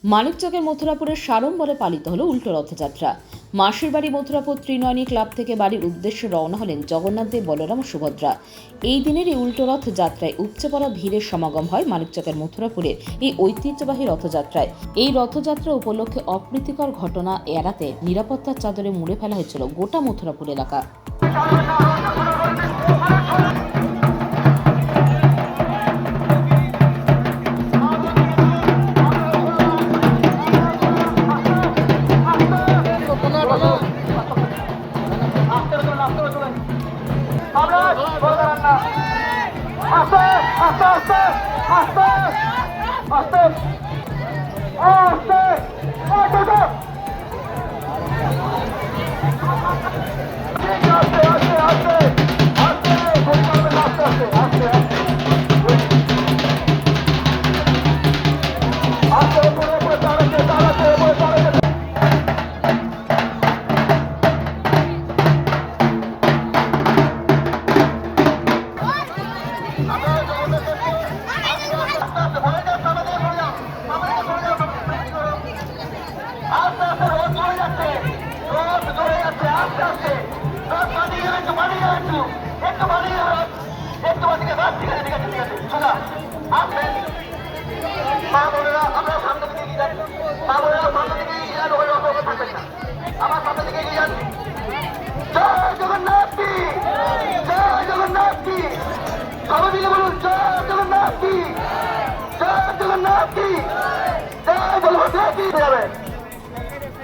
মানিকচকের মথুরাপুরের সাড়ম্বরে পালিত হলো উল্টো রথযাত্রা। মাসির বাড়ি মথুরাপুর ত্রিনয়নী ক্লাব থেকে বাড়ির উদ্দেশ্যে রওনা হলেন জগন্নাথ দেব, বলরাম ও সুভদ্রা। এই দিনের এই উল্টো রথযাত্রায় উপচে পড়া ভিড়ের সমাগম হয় মানিকচকের মথুরাপুরের এই ঐতিহ্যবাহী রথযাত্রায়। এই রথযাত্রা উপলক্ষে অপ্রীতিকর ঘটনা এড়াতে নিরাপত্তার চাদরে মুড়ে ফেলা হয়েছিল গোটা মথুরাপুর এলাকা।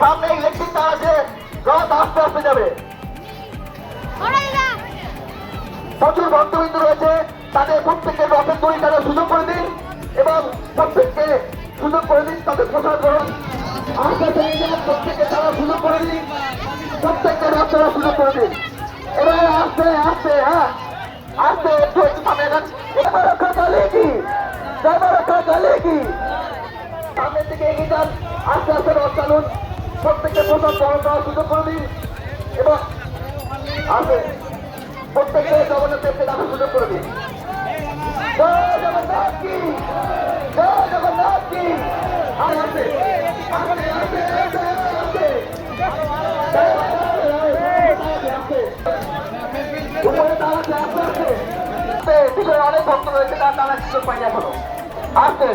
সামনে ইলেকট্রিক তার আছে, রথ আস্তে আস্তে যাবে। প্রচুর ভক্তবৃন্দ রয়েছে, তাদের প্রত্যেককে রথের দড়ি টানার সুযোগ করে দিন এবং প্রত্যেককে সুযোগ করে দিন তাদের প্রচার করুন। আস্তে আস্তে প্রত্যেককে টানার সুযোগ করে দিন, প্রত্যেককে রথ টানার সুযোগ করে দিন। এবার আস্তে আস্তে, হ্যাঁ আস্তে, একটু একটু সামনে যান। এবার রক্ষা চালিয়ে কি, এবার রক্ষা চালিয়ে কি, সামনের দিকে এগিয়ে যান, আস্তে আস্তে রথ চালুন, প্রত্যেককে প্রচার করার সুযোগ করে দিন এবং আসে প্রত্যেককে জগন্নাথ দেবকে দেখার সুযোগ করে দিন। জয় জগন্নাথ কি, জয় জগন্নাথ কি। পিছনে অনেক ভক্ত রয়েছে, তার টানার সুযোগ পাইনি এখনো। আসতে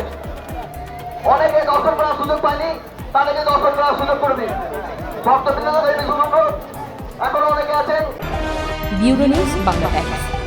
অনেকে দর্শন করার সুযোগ পায়নি, তাদেরকে দর্শন করার সুযোগ করে দিন। ভক্তবৃন্দ এখনো অনেকে আছেন। Bureau news Bangla Times.